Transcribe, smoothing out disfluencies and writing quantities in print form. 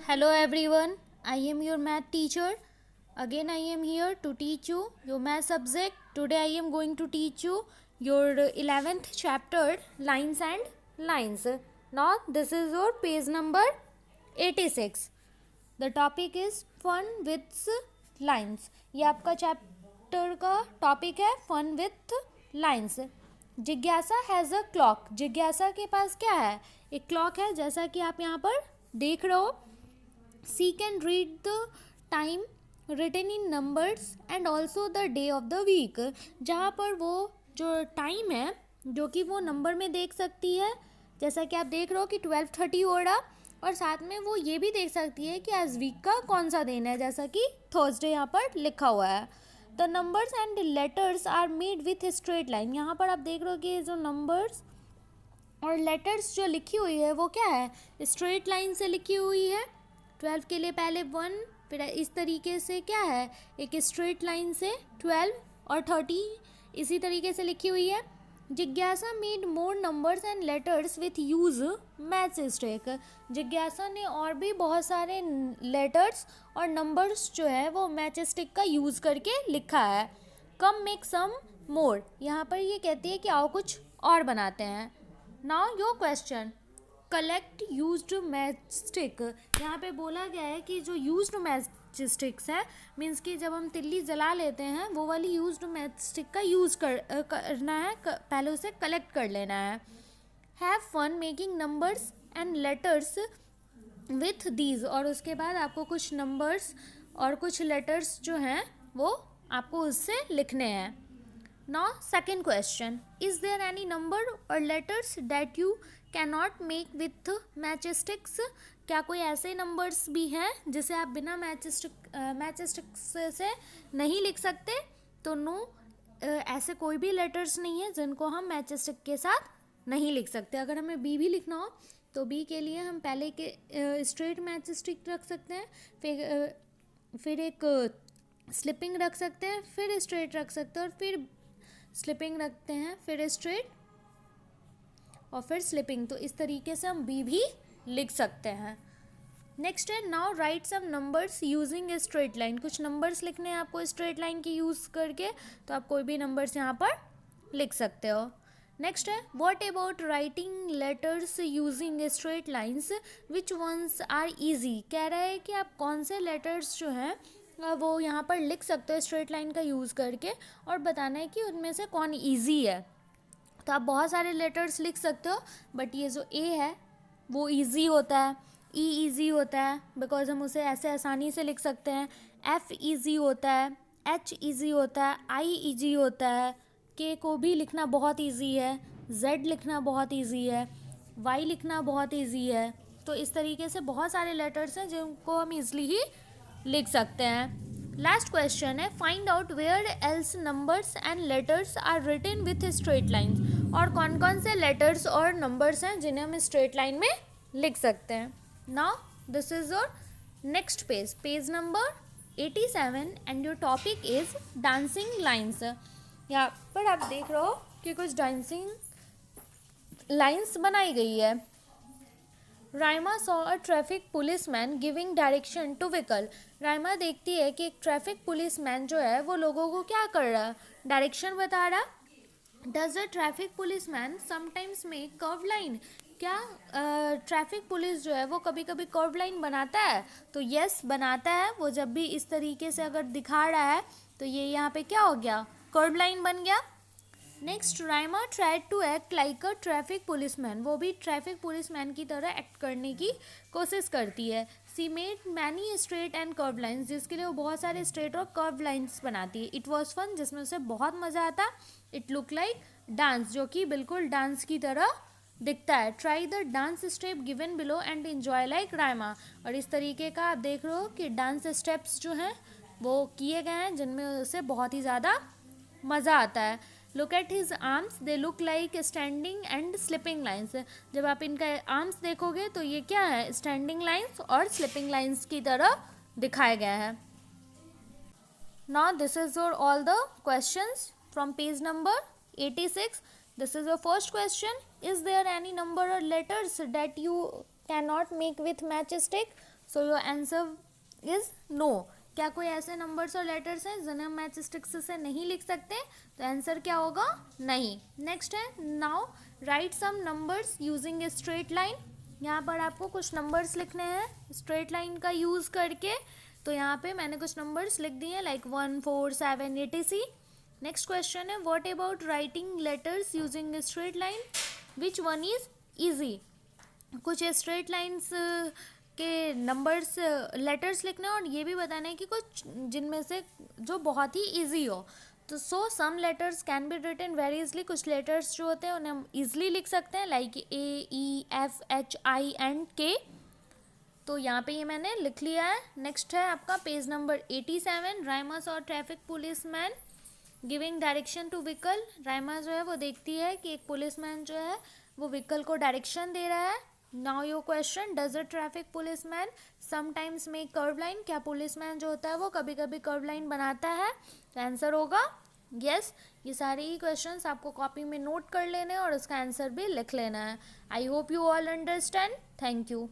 Hello everyone, I am your math teacher. Again, I am here to teach you your math subject. Today, I am going to teach you your 11th chapter, Lines and Lines. Now, this is your page number 86. The topic is Fun with Lines. ये आपका chapter का topic है fun with lines. जिज्ञासा has a clock. जिज्ञासा के पास क्या है? एक क्लॉक है, जैसा कि आप यहाँ पर देख रहे हो. She can read the time written in numbers and also the day of the week. जहाँ पर वो जो टाइम है जो कि वो नंबर में देख सकती है, जैसा कि आप देख रहे हो कि 12:30 हो रहा, और साथ में वो ये भी देख सकती है कि आज वीक का कौन सा दिन है, जैसा कि थर्सडे यहाँ पर लिखा हुआ है. The numbers and letters are made with straight line. यहाँ पर आप देख रहे हो कि जो नंबर्स और लेटर्स जो लिखी हुई है वो क्या है, स्ट्रेट लाइन से लिखी हुई है. 12 के लिए पहले 1, फिर इस तरीके से क्या है, एक स्ट्रेट लाइन से 12 और 30 इसी तरीके से लिखी हुई है. जिज्ञासा made more numbers and letters with use match stick. जिज्ञासा ने और भी बहुत सारे लेटर्स और नंबर्स जो है वो मैच स्टिक का यूज़ करके लिखा है. कम मेक सम मोर. यहाँ पर ये कहती है कि आओ कुछ और बनाते हैं. Now your question. Collect used match stick. यहाँ पे बोला गया है कि जो यूज्ड मैच स्टिक्स है, मीन्स कि जब हम तिल्ली जला लेते हैं वो वाली यूज्ड मैच स्टिक का यूज़ करना है, पहले उसे कलेक्ट कर लेना है. Have fun making numbers and letters with these. और उसके बाद आपको कुछ नंबर्स और कुछ लेटर्स जो हैं वो आपको उससे लिखने हैं. Now second question, is there any number or letters that you cannot make with matchsticks? क्या कोई ऐसे नंबर्स भी हैं जिसे आप बिना मैचस्टिक्स से नहीं लिख सकते? तो नो, ऐसे कोई भी लेटर्स नहीं है जिनको हम मैचस्टिक के साथ नहीं लिख सकते. अगर हमें बी भी लिखना हो तो बी के लिए हम पहले के स्ट्रेट मैचस्टिक रख सकते हैं, फिर एक स्लिपिंग रख सकते हैं, फिर स्ट्रेट रख सकते हैं, और फिर स्लिपिंग रखते हैं, फिर स्ट्रेट और फिर स्लिपिंग. तो इस तरीके से हम बी भी लिख सकते हैं. नेक्स्ट है, now write some numbers using a straight line. कुछ नंबर्स लिखने हैं आपको स्ट्रेट लाइन की यूज़ करके, तो आप कोई भी नंबर्स यहाँ पर लिख सकते हो. नेक्स्ट है, what about writing letters using straight lines, which ones are easy. कह रहा है कि आप कौन से लेटर्स जो हैं वो यहाँ पर लिख सकते हो स्ट्रेट लाइन का यूज़ करके, और बताना है कि उनमें से कौन ईजी है. तो आप बहुत सारे लेटर्स लिख सकते हो, बट ये जो ए है वो ईजी होता है, ई ईजी होता है बिकॉज हम उसे ऐसे आसानी से लिख सकते हैं, एफ ईजी होता है, एच ईजी होता है, आई ईजी होता है, के को भी लिखना बहुत ईजी है, जेड लिखना बहुत ईजी है, वाई लिखना बहुत ईजी है. तो इस तरीके से बहुत सारे लेटर्स हैं जिनको हम ईजिली ही लिख सकते हैं. लास्ट क्वेश्चन है, find out where else numbers and letters are written with straight lines. और कौन कौन से लेटर्स और नंबर्स हैं जिन्हें हम स्ट्रेट लाइन में लिख सकते हैं. Now this is your next page, page number 87, and your topic is dancing lines. यहाँ पर आप देख रहे हो कि कुछ डांसिंग लाइन्स बनाई गई है. Raima saw a traffic policeman giving direction to vehicle. Raima देखती है कि एक ट्रैफिक पुलिसमैन जो है वो लोगों को क्या कर रहा है, डायरेक्शन बता रहा. Does a traffic policeman sometimes make curve line. क्या ट्रैफिक पुलिस जो है वो कभी कभी कर्व लाइन बनाता है? तो यस, बनाता है. वो जब भी इस तरीके से अगर दिखा रहा है तो ये यहाँ पे क्या हो गया, कर्व लाइन बन गया. Next, Raima tried to act like a traffic policeman. वो भी ट्रैफिक पुलिसमैन की तरह एक्ट करने की कोशिश करती है. सी made many straight and curve lines. जिसके लिए वो बहुत सारे स्ट्रेट और कर्व लाइन्स बनाती है. इट वॉज फन, जिसमें उसे बहुत मज़ा आता. इट लुक लाइक डांस, जो कि बिल्कुल डांस की तरह दिखता है. Try the dance step given below and enjoy like Raima. और इस तरीके का आप देख रहे हो कि डांस स्टेप्स जो हैं वो किए गए हैं जिनमें उसे बहुत ही ज़्यादा मज़ा आता है. Look at his arms, they look like standing and sleeping lines. जब आप इनका आर्म्स देखोगे तो ये क्या है, स्टैंडिंग लाइन्स और स्लिपिंग लाइन्स की तरह दिखाया गया है. Now this is your all the questions from page number 86. This is your first question, is there any number और letters that you can not make with matchstick. So your answer is no. क्या कोई ऐसे numbers और letters हैं जिन्हें हम मैथस्टिक्स से नहीं लिख सकते? तो आंसर क्या होगा? नहीं। नेक्स्ट है, now write some numbers using a straight line. यहाँ पर आपको कुछ नंबर्स लिखने हैं स्ट्रेट लाइन का यूज़ करके। तो यहाँ पे मैंने कुछ नंबर्स लिख दिए लाइक 1 4 7 etc। नेक्स्ट क्वेश्चन है, what about writing letters using a straight line, which one is easy? कुछ स्ट्रेट लाइंस के नंबर्स लेटर्स लिखना और ये भी बताना है कि कुछ जिनमें से जो बहुत ही इजी हो। तो so some letters can be written very easily. कुछ लेटर्स जो होते हैं उन्हें हम ईजिली लिख सकते हैं लाइक AEFHI एंड K। तो यहाँ पे ये मैंने लिख लिया है। नेक्स्ट है आपका पेज नंबर 87, राइमा और traffic policeman giving direction to vehicle. Raima जो है वो देखती है कि एक पुलिसमैन जो है वो व्हीकल को डायरेक्शन दे रहा है। Now your question, does a traffic policeman sometimes make curve line? क्या पुलिसमैन जो होता है वो कभी कभी कर्व लाइन बनाता है? तो आंसर होगा यस। ये सारे ही क्वेश्चंस आपको कॉपी में नोट कर लेने और उसका आंसर भी लिख लेना है। I hope you all understand. Thank you.